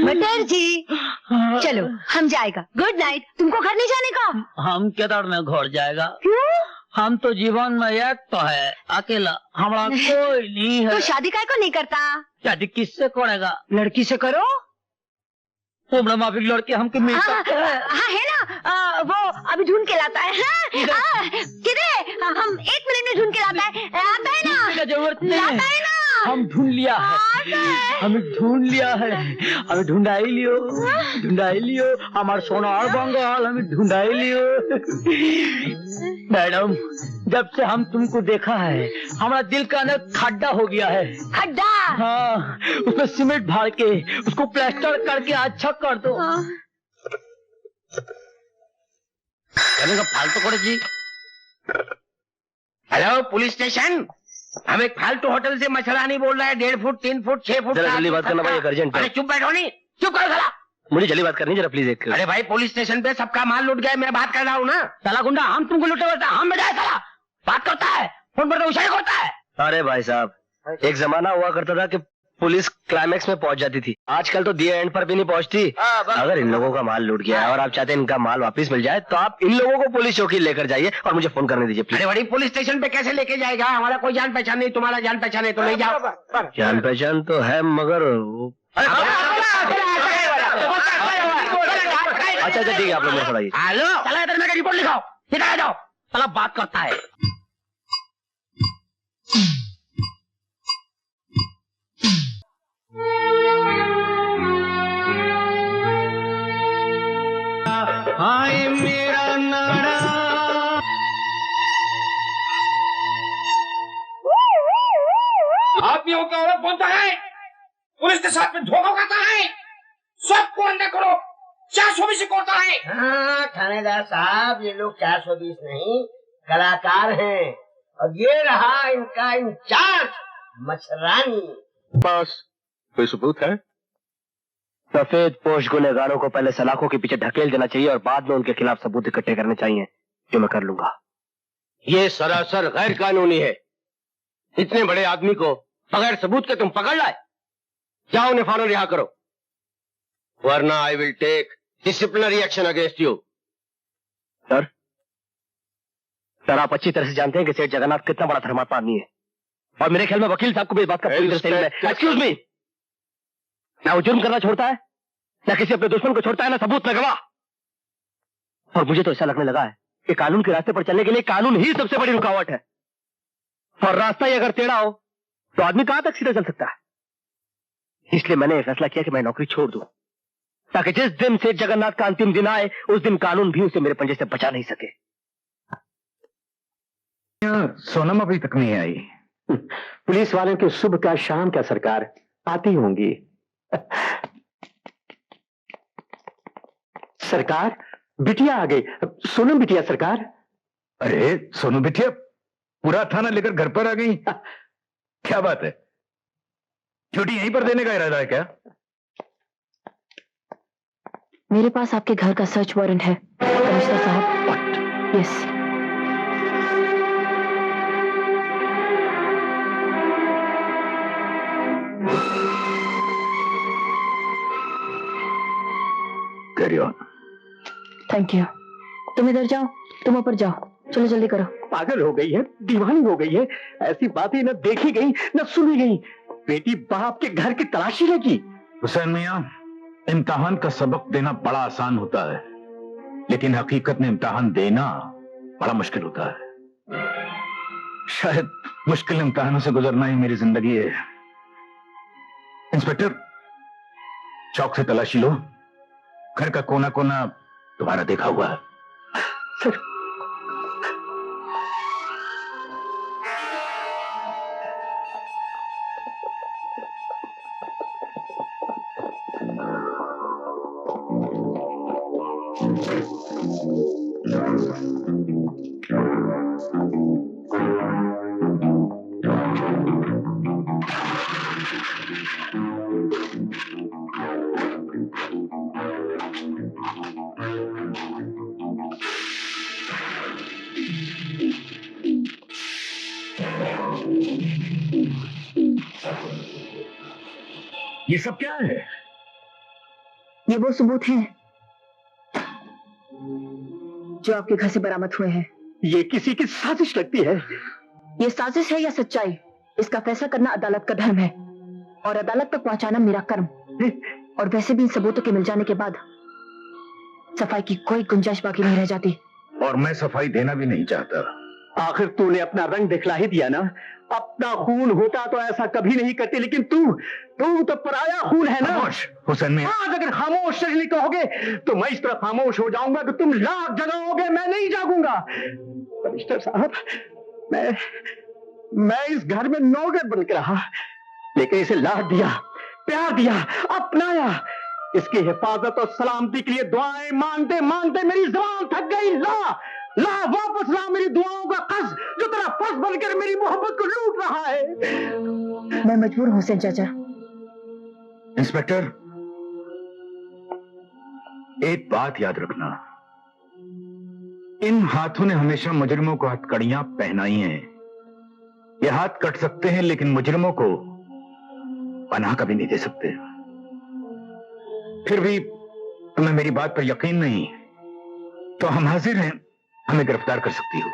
मटर जी, चलो हम जाएगा। Good night. तुमको घर नहीं जाने का? हम केदार में घर जाएगा। क्यों? हम तो जीवन में एक तो है अकेला, हमारा कोई नहीं है। तो शादी काय को नहीं करता? शादी किससे करेगा? लड़की से करो। उम्र माफिक लड़के हमको मिलता हाँ है ना, वो अभी ढूंढ के लाता है। किधर? हम 1 मिनट में ढूंढ के लाता है। आता है ना? जरूरत नहीं लाता है ना? हम ढूंढ लिया है, हमें ढूंढ लिया है, हमें ढूंढाई लियो हमार सोना और बंगाल हमें ढूंढाई लियो। मैडम, जब से हम तुमको देखा है हमारा दिल का अंदर खड्डा हो गया है। खड्डा? हाँ, उसमें सीमेंट भर के उसको प्लास्टर करके अच्छा कर दो। फालतू करे जी। हेलो पुलिस स्टेशन, हम एक फालतू होटल से मच्छरानी बोल रहा है। 1.5 फुट 3 फुट 6 फुट। जल्दी बात करना भाई, अर्जेंट है। अरे चुप बैठो, नहीं चुप करो साला। मुझे जल्दी बात करनी जरा प्लीज। एक अरे भाई पुलिस स्टेशन पे सबका माल लूट गया, मैं बात कर रहा हूँ ना। साला गुंडा, हम तुमको लूटे बता, हम बजाए साला बात करता है, फोन पर तो इशारे करता है। अरे भाई साहब, एक जमाना हुआ करता था कि पुलिस क्लाइमेक्स में पहुंच जाती थी, आजकल तो दिए एंड पर भी नहीं पहुंचती। अगर इन लोगों का माल लूट गया है और आप चाहते हैं इनका माल वापस मिल जाए, तो आप इन लोगों को पुलिस चौकी लेकर जाइए और मुझे फोन करने दीजिए प्लीज। अरे बड़ी पुलिस स्टेशन पे कैसे लेके जाएगा? हमारा कोई जान पहचान नहीं, तुम्हारा जान पहचान है तो ले जाओ। जान पहचान तो है मगर अच्छा ठीक है, आप लोग मेरे पढ़ाइए। हेलो चला इधर, मेरा रिपोर्ट लिखाओ, इधर आ जाओ। साला बात करता है। हाय मेरा नाड़ा। आदमियों का औरत बनता है, पुलिस के साथ में धोखा करता है, सबको अंदर करो, 420 करता है। हाँ थानेदार साहब, ये लोग 420 नहीं कलाकार हैं, और ये रहा इनका इंचार्ज मच्छरानी। बस कोई सबूत है? सफेद पोश गुनहगारों को पहले सलाखों के पीछे ढकेल देना चाहिए और बाद में उनके खिलाफ सबूत इकट्ठे करने चाहिए, जो मैं कर लूंगा। ये सरासर गैर कानूनी है। इतने बड़े आदमी को बगैर सबूत के तुम पकड़ लाए। जाओ उन्हें फौरन रिहा करो, वरना I will take disciplinary action against you. Sir आप अच्छी तरह से जानते हैं कि सेठ जगन्नाथ कितना बड़ा धर्मात्मा आदमी है, और मेरे ख्याल में वकील साहब को भी इस बात का पूरी तरह से एक्सक्यूज मी, ना वो जुर्म करना छोड़ता है, ना किसी अपने दुश्मन को छोड़ता है, ना सबूत, ना गवाह। और मुझे तो ऐसा लगने लगा है कि कानून के रास्ते पर चलने के लिए कानून ही सबसे बड़ी रुकावट है, और रास्ता ही अगर टेढ़ा हो तो आदमी कहां तक सीधा चल सकता है। इसलिए मैंने फैसला किया कि मैं नौकरी छोड़ दूं, ताकि जिस दिन सेठ जगन्नाथ का अंतिम दिन आए उस दिन कानून भी उसे मेरे पंजे से बचा नहीं सके। सोनम अभी तक नहीं आई। पुलिस वालों की सुबह का शाम क्या सरकार, आती होंगी। सरकार बिटिया आ गई। सोनम बिटिया सरकार। अरे सोनू बिटिया पूरा थाना लेकर घर पर आ गई, क्या बात है? छुट्टी यहीं पर देने का इरादा है क्या? मेरे पास आपके घर का सर्च वारंट है कमिश्नर साहब। Yes. Carry on. Thank you. तुम इधर जाओ, तुम ऊपर जाओ, चलो जल्दी करो। पागल हो गई है, दीवानी हो गई है, ऐसी बातें न देखी गई न सुनी गई। बेटी बाप के घर की तलाशी लगी। हुसैन मियां, इम्तिहान का सबक देना बड़ा आसान होता है, लेकिन हकीकत में इम्तिहान देना बड़ा मुश्किल होता है। शायद मुश्किल इम्तिहानों से गुजरना ही मेरी जिंदगी है। इंस्पेक्टर, चौक से तलाशी लो, घर का कोना कोना तुम्हारा देखा हुआ है। सर ये सब क्या है? ये वो सबूत हैं जो आपके घर से बरामद हुए हैं। ये किसी की साजिश लगती है। ये साजिश है या सच्चाई, इसका फैसला करना अदालत का धर्म है और अदालत तक पहुंचाना मेरा कर्म। और वैसे भी इन सबूतों के मिल जाने के बाद सफाई की कोई गुंजाइश बाकी नहीं रह जाती। और मैं सफाई देना भी नहीं चाहता। आखिर तूने अपना रंग दिखला ही दिया ना। अपना खून होता तो ऐसा कभी नहीं करती, लेकिन तू तो पराया खून है ना। खामोश हुसैन मियां। आज अगर खामोश नहीं कहोगे तो मैं इस तरह खामोश हो जाऊंगा कि तुम लाख जगाओगे, मैं नहीं जागूंगा। कमिश्नर साहब, मैं इस घर में नौकर बनकर रहा, लेकिन इसे लाड दिया, प्यार दिया, अपनाया। इसकी हिफाजत और सलामती के लिए दुआएं मांगते मांगते मेरी जुबान थक गई। ला वापस ला मेरी दुआओं का कर्ज जो तेरा फर्ज बनकर मेरी मोहब्बत को लूट रहा है। मैं मजबूर हूं हुसैन चाचा। इंस्पेक्टर, एक बात याद रखना, इन हाथों ने हमेशा मुजरिमों को हथकड़ियां पहनाई हैं। ये हाथ कट सकते हैं लेकिन मुजरिमों को पनाह कभी नहीं दे सकते। फिर भी तुम्हें मेरी बात पर यकीन नहीं तो हम हाजिर हैं, हमें गिरफ्तार कर सकती हो।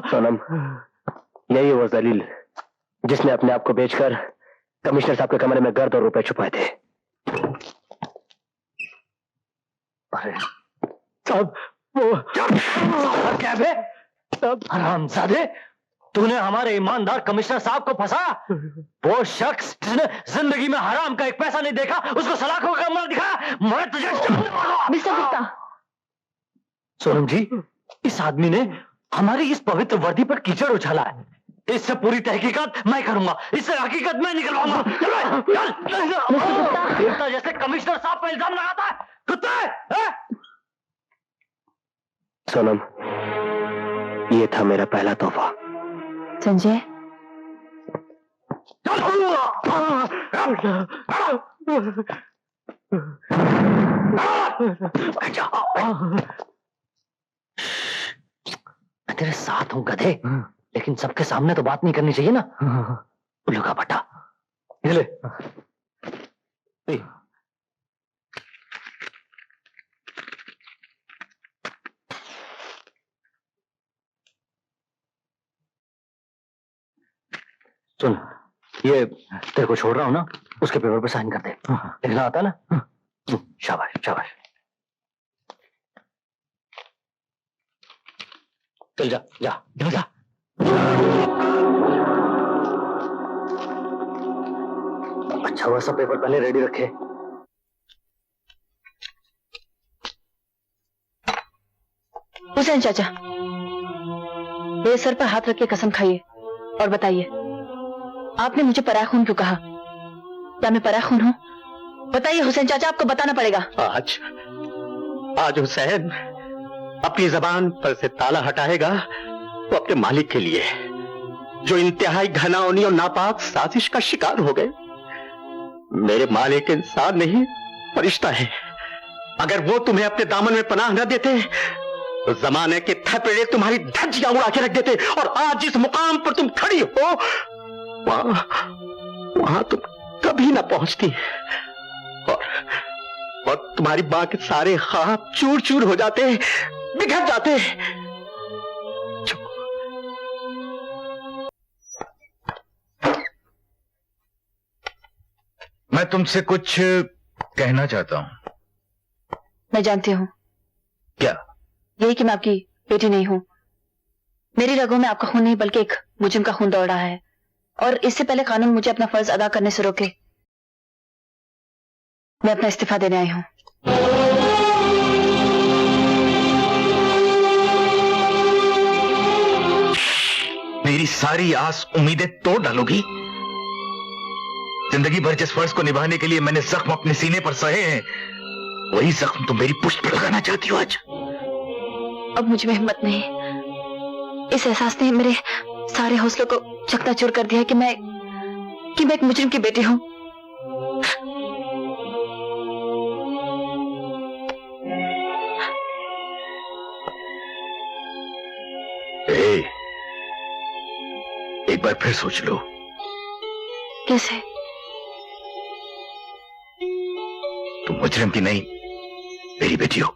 सोनम, यही वो जलील जिसने अपने आप को बेचकर कमिश्नर साहब के कमरे में गर्द और रुपए छुपाए थे। अरे साहब, वो क्या है साहब? हरामजादे, तूने हमारे ईमानदार कमिश्नर साहब को फंसा। वो शख्स जिसने जिंदगी में हराम का एक पैसा नहीं देखा, उसको सलाखों का कमरा दिखाया। मैं तुझे मिस्टर गुप्ता। सोनम जी, इस आदमी ने हमारी इस पवित्र वर्दी पर कीचड़ उछाला है। इससे पूरी तहकीकात मैं करूंगा, इससे हकीकत मैं निकलवाऊंगा। देवता जैसे कमिश्नर साहब पर इल्जाम लगाता है, कुत्ते। सोनम, ये था मेरा पहला तोहफा। संजय, मैं तेरे साथ हूँ गधे, लेकिन सबके सामने तो बात नहीं करनी चाहिए ना। उल्लू का पट्टा ये ले। सुन, ये तेरे को छोड़ रहा हूं ना, उसके पेपर पे साइन कर दे। लिखना आता ना? शाबाश शाबाश। चल जा जा जा जा। अच्छा हुआ सब पेपर पहले रेडी रखे। हुसैन चाचा, मेरे सर पर हाथ रख के कसम खाइए और बताइए, आपने मुझे पराया खून क्यों कहा? क्या मैं पराया खून हूं? बताइए हुसैन चाचा, आपको बताना पड़ेगा। आज हुसैन अपनी जबान पर से ताला हटाएगा वो अपने मालिक के लिए, जो इंतहाई घनाओनी और नापाक साजिश का शिकार हो गए। मेरे मालिक इंसान नहीं, फरिश्ता है। अगर वो तुम्हें अपने दामन में पनाह न देते तो जमाने के थपेड़े तुम्हारी धज्जियां उड़ा के रख देते, और आज जिस मुकाम पर तुम खड़ी हो वहां तुम कभी ना पहुंचती, और तुम्हारी मां के सारे ख्वाब चूर चूर हो जाते, बिखर जाते। मैं तुमसे कुछ कहना चाहता हूं। मैं जानती हूँ। क्या? यही कि मैं आपकी बेटी नहीं हूँ। मेरी रगों में आपका खून नहीं बल्कि एक मुजरिम का खून दौड़ रहा है, और इससे पहले कानून मुझे अपना फर्ज अदा करने से रोके, मैं अपना इस्तीफा देने आई हूँ। मेरी सारी आस उम्मीदें तोड़ डालोगी? जिंदगी भर जिस फर्ज को निभाने के लिए मैंने जख्म अपने सीने पर सहे हैं, वही जख्म तुम मेरी पुष्ट पर लगाना चाहती हो आज? अब मुझ में हिम्मत नहीं, इस एहसास ने मेरे सारे हौसलों को चकनाचूर कर दिया कि मैं एक मुजरिम की बेटी हूँ। एक बार फिर सोच लो। कैसे? तुम मुजरिम की नहीं, मेरी बेटी हो।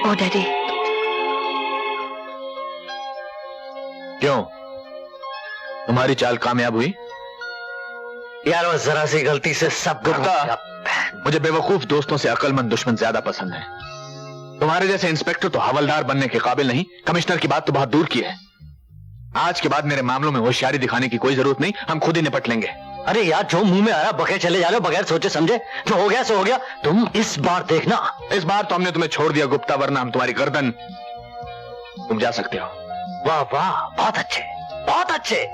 ओ डैडी। क्यों, तुम्हारी चाल कामयाब हुई? यार वो जरा सी गलती से सब मुझे बेवकूफ दोस्तों से अक्लमंद दुश्मन ज्यादा पसंद है। तुम्हारे जैसे इंस्पेक्टर तो हवलदार बनने के काबिल नहीं, कमिश्नर की बात तो बहुत दूर की है। आज के बाद मेरे मामलों में होशियारी दिखाने की कोई जरूरत नहीं, हम खुद ही निपट लेंगे। अरे यार जो मुंह में आया बगैर चले जा रहे हो, बगैर सोचे समझे। जो हो गया सो हो गया। तुम इस बार देखना। इस बार तो हमने तुम्हें छोड़ दिया गुप्ता, वरना हम तुम्हारी गर्दन। तुम जा सकते हो। वाह वाह, बहुत अच्छे बहुत अच्छे।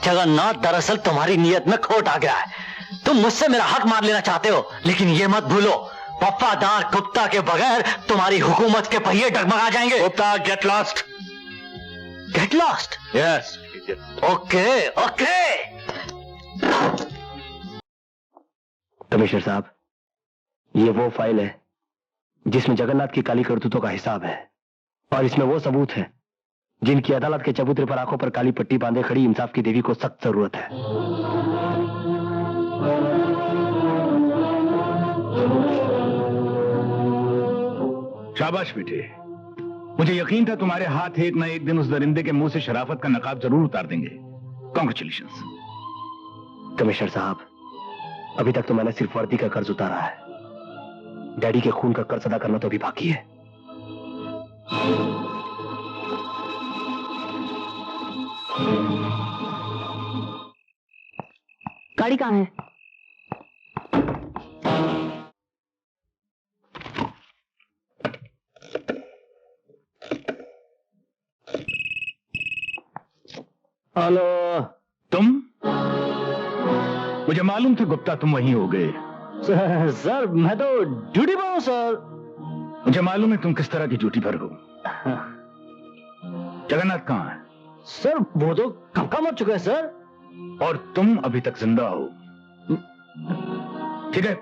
जगन्नाथ, दरअसल तुम्हारी नीयत में खोट आ गया है। तुम मुझसे मेरा हक मार लेना चाहते हो, लेकिन ये मत भूलो वफादार गुप्ता के बगैर तुम्हारी हुकूमत के पहिए डगमगा जाएंगे। Gupta, get lost. Get lost? Yes. Okay okay. Commissioner साहब, ये वो फाइल है जिसमें जगन्नाथ की काली करतूतों का हिसाब है, और इसमें वो सबूत है जिनकी अदालत के चबूतरे पर आंखों पर काली पट्टी बांधे खड़ी इंसाफ की देवी को सख्त जरूरत है। शाबाश बेटे, मुझे यकीन था तुम्हारे हाथ एक ना एक दिन उस दरिंदे के मुंह से शराफत का नकाब जरूर उतार देंगे। कॉन्ग्रेचुलेशंस। कमिश्नर साहब, अभी तक तो मैंने सिर्फ वर्दी का कर्ज उतारा है, डैडी के खून का कर्ज अदा करना तो अभी बाकी है। गाड़ी कहाँ है? हेलो। तुम? मुझे मालूम था गुप्ता तुम वहीं हो गए। सर मैं तो ड्यूटी पर हूं सर। मुझे मालूम है तुम किस तरह की ड्यूटी पर हो। जगन्नाथ कहाँ है? सर वो तो कब का मर चुका है सर। और तुम अभी तक जिंदा हो। ठीक है,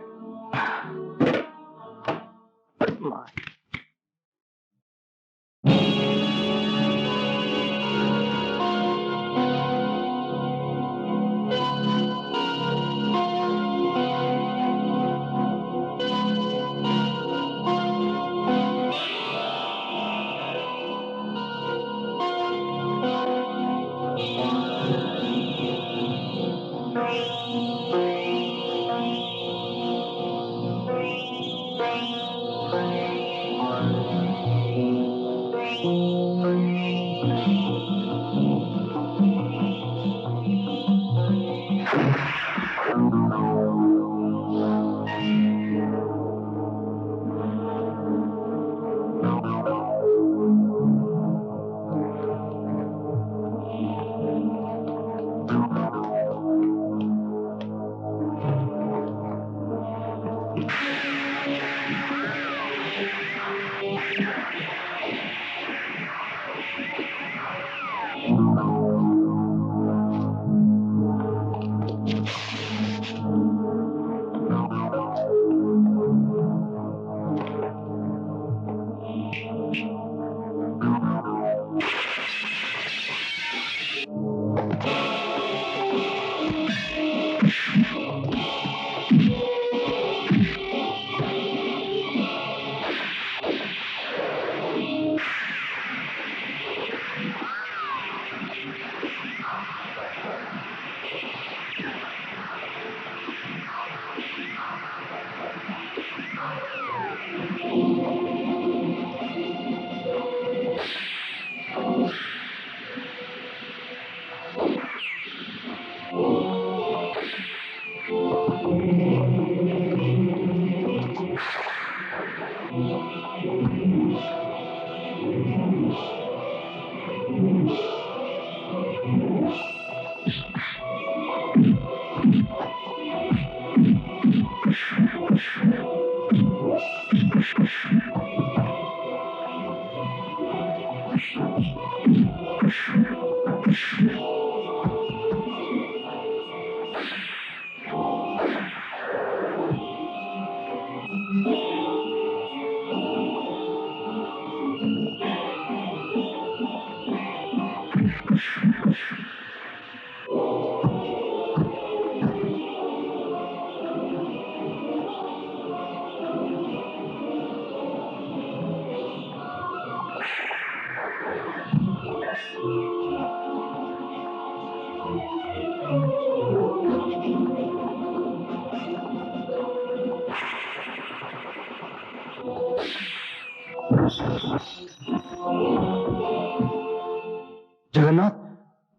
जगन्नाथ,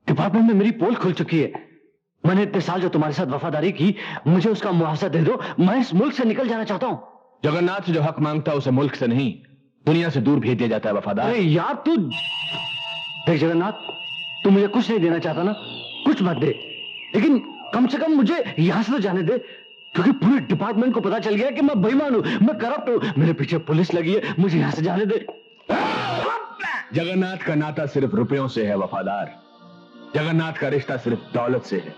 डिपार्टमेंट में मेरी पोल खुल चुकी है। मैंने इतने साल जो तुम्हारे साथ वफादारी की, मुझे उसका मुआवजा दे दो। मैं इस मुल्क से निकल जाना चाहता हूँ। जगन्नाथ जो हक मांगता है उसे मुल्क से नहीं दुनिया से दूर भेज दिया जाता है वफादार। अरे यार तू देख जगन्नाथ, तू मुझे कुछ नहीं देना चाहता ना, कुछ मत दे, लेकिन कम से कम मुझे यहां से तो जाने दे, क्योंकि पूरे डिपार्टमेंट को पता चल गया कि मैं बेईमान हूं, मैं करप्ट हूं, मेरे पीछे पुलिस लगी है। मुझे यहां से जाने दे। जगन्नाथ का नाता सिर्फ रुपयों से है वफादार। जगन्नाथ का रिश्ता सिर्फ दौलत से है,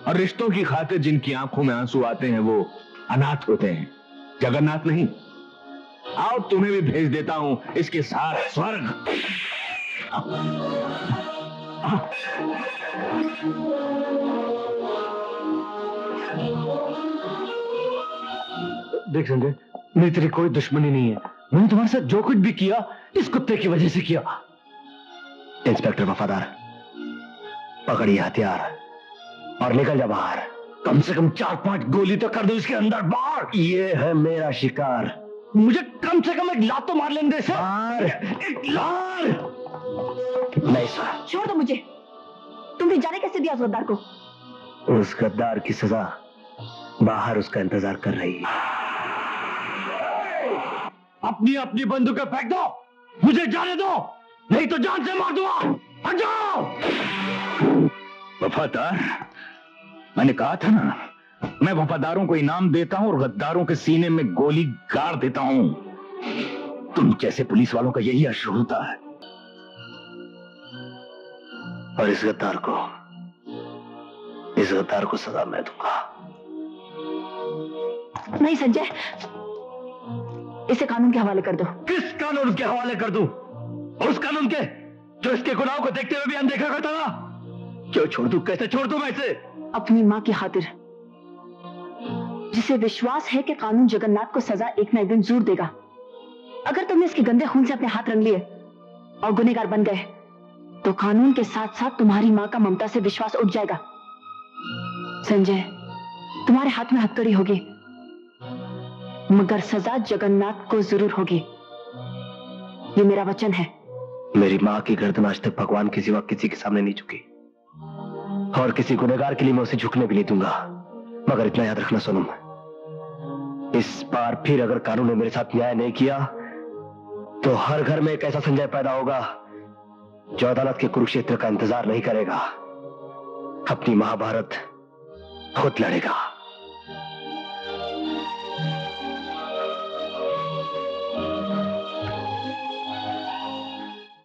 और रिश्तों की खातिर जिनकी आंखों में आंसू आते हैं वो अनाथ होते हैं, जगन्नाथ नहीं। आओ तुम्हें भी भेज देता हूं इसके साथ स्वर्ग। देख संजय, मेरी तेरी कोई दुश्मनी नहीं है। मैंने तुम्हारे साथ जो कुछ भी किया इस कुत्ते की वजह से किया। इंस्पेक्टर वफादार, पकड़िए हथियार और निकल जा बाहर। कम से कम 4-5 गोली तो कर दो इसके अंदर बाहर। ये है मेरा शिकार। मुझे कम से कम एक लात तो मार लेने दे सर। एक लात। नहीं सर। छोड़ दो मुझे। तुमने जाने कैसे दिया उस गद्दार को? उस गद्दार की सजा बाहर उसका इंतजार कर रही है। अपनी अपनी बंदूकें फेंक दो, मुझे जाने दो, नहीं तो जान से मार दूंगा। हट जाओ। वफादार, मैंने कहा था ना, मैं वफादारों को इनाम देता हूं और गद्दारों के सीने में गोली गाड़ देता हूं। तुम जैसे पुलिस वालों का यही अश्र होता है। और इस गद्दार को सजा मैं दूंगा। नहीं संजय, इसे कानून के हवाले कर दो। किस कानून के हवाले कर दूं? उस कानून के जो इसके गुनाहों को देखते हुए भी अनदेखा करता था। क्यों छोड़ दूं? कैसे छोड़ दूं मैं इसे? अपनी माँ की खातिर, जिसे विश्वास है कि कानून जगन्नाथ को सजा एक ना एक दिन जरूर देगा। अगर तुमने इसके गंदे खून से अपने हाथ रंग लिए और गुनहगार बन गए तो कानून के साथ साथ तुम्हारी माँ का ममता से विश्वास उठ जाएगा। संजय, तुम्हारे हाथ में हथकड़ी होगी, मगर सजा जगन्नाथ को जरूर होगी। ये मेरा वचन है। मेरी माँ की गर्दन आज तक भगवान के सिवा किसी के सामने नहीं झुकी, और किसी गुनहगार के लिए मैं उसे झुकने भी नहीं दूंगा। मगर इतना याद रखना सोनम, इस बार फिर अगर कानून ने मेरे साथ न्याय नहीं किया तो हर घर में एक ऐसा संजय पैदा होगा जो अदालत के कुरुक्षेत्र का इंतजार नहीं करेगा, अपनी महाभारत खुद लड़ेगा।